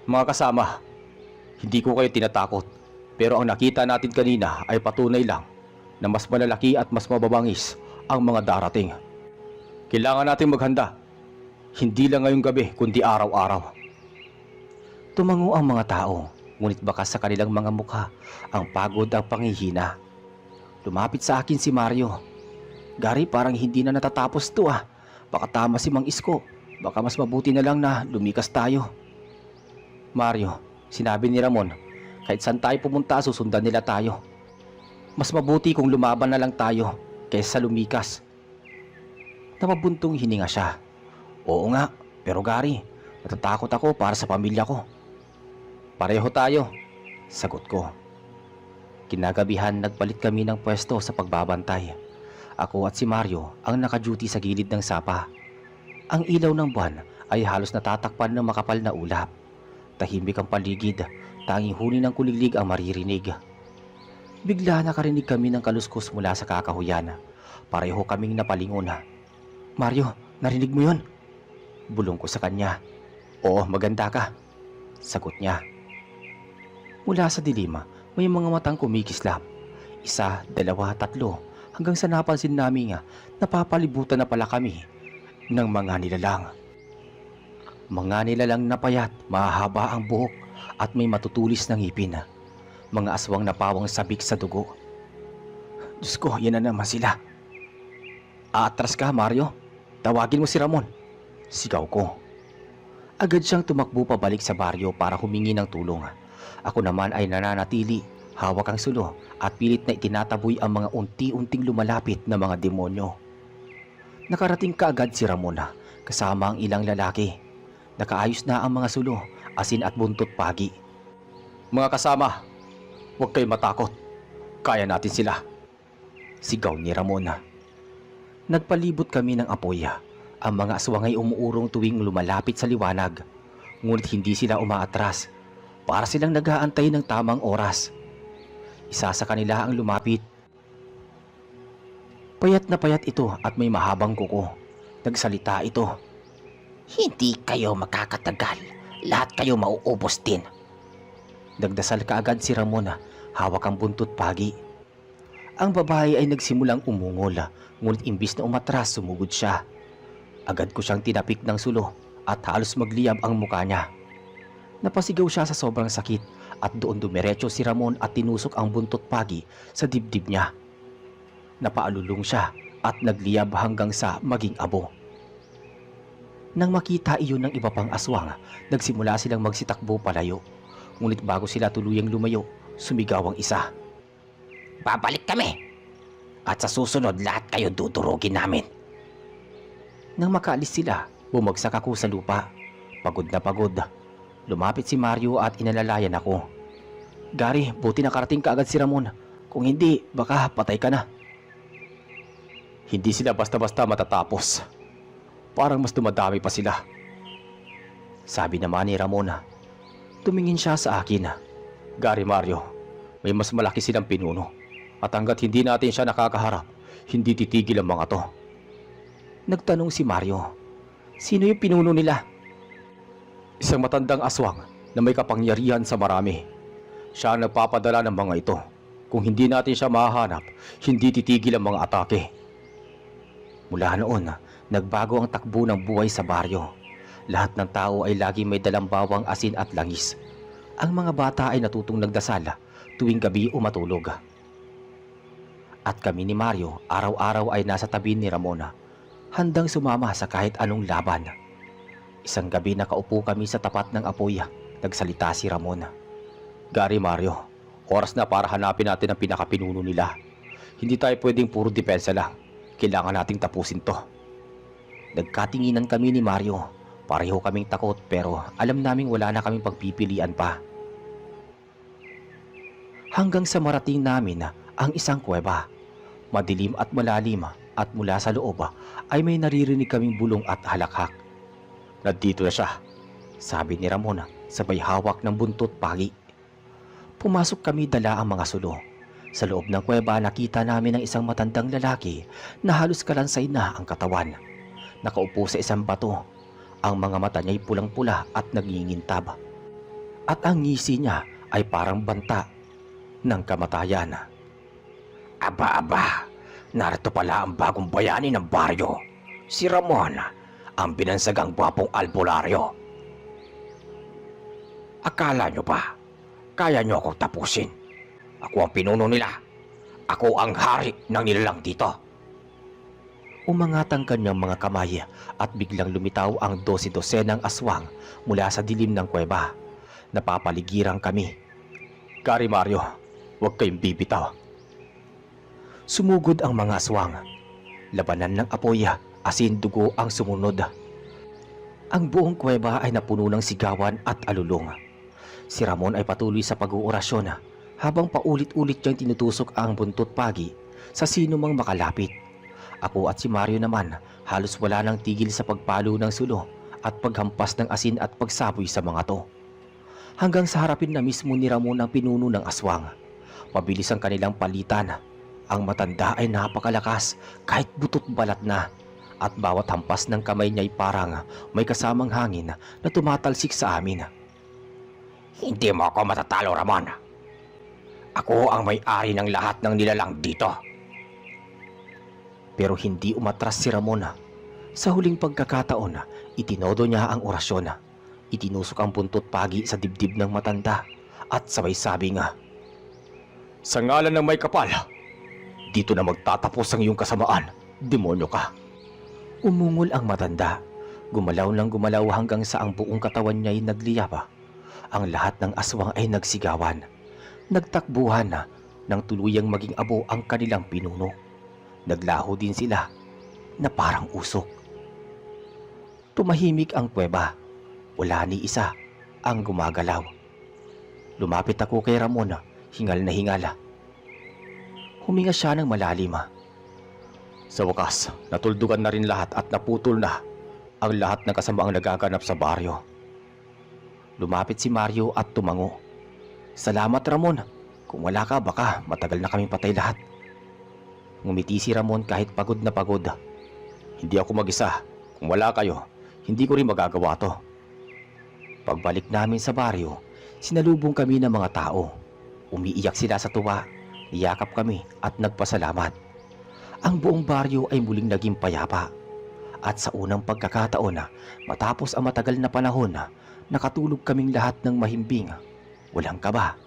Mga kasama, hindi ko kayo tinatakot, pero ang nakita natin kanina ay patunay lang na mas malalaki at mas mababangis ang mga darating. Kailangan nating maghanda, hindi lang ngayong gabi kundi araw-araw. Tumango ang mga tao, ngunit baka sa kanilang mga mukha ang pagod at panghihina. Lumapit sa akin si Mario. Gary, parang hindi na natatapos to ah. Baka tama si Mang Isko. Baka mas mabuti na lang na lumikas tayo. Mario, sinabi ni Ramon, kahit saan tayo pumunta susundan nila tayo. Mas mabuti kung lumaban na lang tayo kaysa lumikas. Napabuntong hininga siya. Oo nga, pero Gary, natatakot ako para sa pamilya ko. Pareho tayo, sagot ko. Kinagabihan nagpalit kami ng pwesto sa pagbabantay. Ako at si Mario ang naka-duty sa gilid ng sapa. Ang ilaw ng buwan ay halos natatakpan ng makapal na ulap. Tahimik ang paligid, tanging huni ng kuliglig ang maririnig. Bigla nakarinig kami ng kaluskos mula sa kakahuyan. Pareho kaming napalingon. Mario, narinig mo yun? Bulong ko sa kanya. Oo, maganda ka, sagot niya. Mula sa dilim, may mga matang kumikislap. Isa, dalawa, tatlo, hanggang sa napansin namin napapalibutan na pala kami ng mga nilalang. Mga nilalang na payat, mahaba ang buhok at may matutulis na ngipin. Mga aswang na pawang sabik sa dugo. Diyos ko, yan na naman sila. Aatras ka, Mario. Tawagin mo si Ramon, sigaw ko. Agad siyang tumakbo pabalik sa baryo para humingi ng tulong. Ako naman ay nananatili, hawak ang sulo at pilit na itinataboy ang mga unti-unting lumalapit na mga demonyo. Nakarating kaagad si Ramon kasama ang ilang lalaki. Nakaayos na ang mga sulo, asin at buntot pagi. Mga kasama, huwag kayong matakot. Kaya natin sila, sigaw ni Ramon. Nagpalibot kami ng apoy. Ang mga aswang ay umuurong tuwing lumalapit sa liwanag. Ngunit hindi sila umaatras. Para silang nag-aantay ng tamang oras. Isa sa kanila ang lumapit. Payat na payat ito at may mahabang kuko. Nagsalita ito. Hindi kayo makakatagal. Lahat kayo mauubos din. Nagdasal kaagad si Ramon, hawak ang buntot pagi. Ang babae ay nagsimulang umungol, ngunit imbis na umatras, sumugod siya. Agad ko siyang tinapik ng sulo at halos magliyab ang mukha niya. Napasigaw siya sa sobrang sakit at doon dumiretso si Ramon at tinusok ang buntot pagi sa dibdib niya. Napaalulong siya at nagliyab hanggang sa maging abo. Nang makita iyon ng iba pang aswang, nagsimula silang magsitakbo palayo. Ngunit bago sila tuluyang lumayo, sumigaw ang isa. Babalik kami! At sa susunod lahat kayo dudurugin namin. Nang makaalis sila, bumagsak ako sa lupa. Pagod na pagod. Lumapit si Mario at inalalayan ako. Gary, buti nakarating ka agad si Ramon. Kung hindi, baka patay ka na. Hindi sila basta-basta matatapos. Parang mas dumadami pa sila, sabi naman ni Ramon. Tumingin siya sa akin. Gary, Mario, may mas malaki silang pinuno. At hanggat hindi natin siya nakakaharap, hindi titigil ang mga to. Nagtanong si Mario. Sino yung pinuno nila? Isang matandang aswang na may kapangyarihan sa marami. Siya ang nagpapadala ng mga ito. Kung hindi natin siya mahahanap, hindi titigil ang mga atake. Mula noon, nagbago ang takbo ng buhay sa baryo. Lahat ng tao ay lagi may dalang bawang, asin at langis. Ang mga bata ay natutong nagdasal tuwing gabi o matulog. At kami ni Mario araw-araw ay nasa tabi ni Ramon, handang sumama sa kahit anong laban. Isang gabi nakaupo kami sa tapat ng apoy. Nagsalita si Ramon. Gary, Mario, oras na para hanapin natin ang pinakapinuno nila. Hindi tayo pwedeng puro depensa lang. Kailangan nating tapusin to. Nagkatinginan kami ni Mario. Pareho kaming takot pero alam naming wala na kaming pagpipilian pa. Hanggang sa marating namin ang isang kuweba. Madilim at malalim at mula sa loob ay may naririnig kaming bulong at halakhak. Nandito na siya, sabi ni Ramon sabay hawak ng buntot pagi. Pumasok kami dala ang mga sulo. Sa loob ng kuweba nakita namin ang isang matandang lalaki na halos kalansay na ang katawan. Nakaupo sa isang bato. Ang mga mata niya'y pulang-pula at nagingintab. At ang ngisi niya ay parang banta ng kamatayan. Aba, narito pala ang bagong bayani ng baryo. Si Ramon, ang binansagang gwapong albularyo. Akala nyo ba, kaya nyo akong tapusin? Ako ang pinuno nila. Ako ang hari ng nilalang dito. Umangat ang kanyang mga kamay at biglang lumitaw ang 12-dosenang aswang mula sa dilim ng kuweba. Napapaligiran kami. Gary Mario, huwag kayong bibitaw. Sumugod ang mga aswang. Labanan ng apoy, asin dugo ang sumunod. Ang buong kuweba ay napuno ng sigawan at alulong. Si Ramon ay patuloy sa pag-uorasyon habang paulit-ulit niyang tinutusok ang buntot pagi sa sino mang makalapit. Ako at si Mario naman halos wala nang tigil sa pagpalo ng sulo at paghampas ng asin at pagsaboy sa mga to. Hanggang sa harapin na mismo ni Ramon ang pinuno ng aswang. Mabilis ang kanilang palitan. Ang matanda ay napakalakas kahit butot balat na. At bawat hampas ng kamay niya ay parang may kasamang hangin na tumatalsik sa amin. Hindi mo ako matatalo, Ramon. Ako ang may-ari ng lahat ng nilalang dito. Pero hindi umatras si Ramon. Sa huling pagkakataon, itinodo niya ang orasyon. Itinusok ang buntot pagi sa dibdib ng matanda at sabay sabi nga, sa ngalan ng may kapal, dito na magtatapos ang iyong kasamaan, demonyo ka. Umungol ang matanda. Gumalaw ng gumalaw hanggang sa ang buong katawan niya ay nagliyab. Ang lahat ng aswang ay nagsigawan. Nagtakbuhan na nang tuluyang maging abo ang kanilang pinuno. Naglaho din sila na parang usok. Tumahimik ang kuweba. Wala ni isa ang gumagalaw. Lumapit ako kay Ramon, hingal na hingala. Huminga siya ng malalim. Sa wakas, natuldugan na rin lahat at naputol na ang lahat ng kasamaang nagaganap sa baryo. Lumapit si Mario at tumango. Salamat, Ramon. Kung wala ka, baka matagal na kaming patay lahat. Ngumiti si Ramon kahit pagod na pagod. Hindi ako mag-isa. Kung wala kayo, hindi ko rin magagawa to. Pagbalik namin sa baryo, sinalubong kami ng mga tao. Umiiyak sila sa tuwa, niyakap kami at nagpasalamat. Ang buong baryo ay muling naging payapa. At sa unang pagkakataon, matapos ang matagal na panahon, nakatulog kaming lahat ng mahimbing. Walang kaba,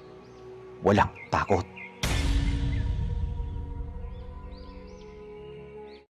walang takot.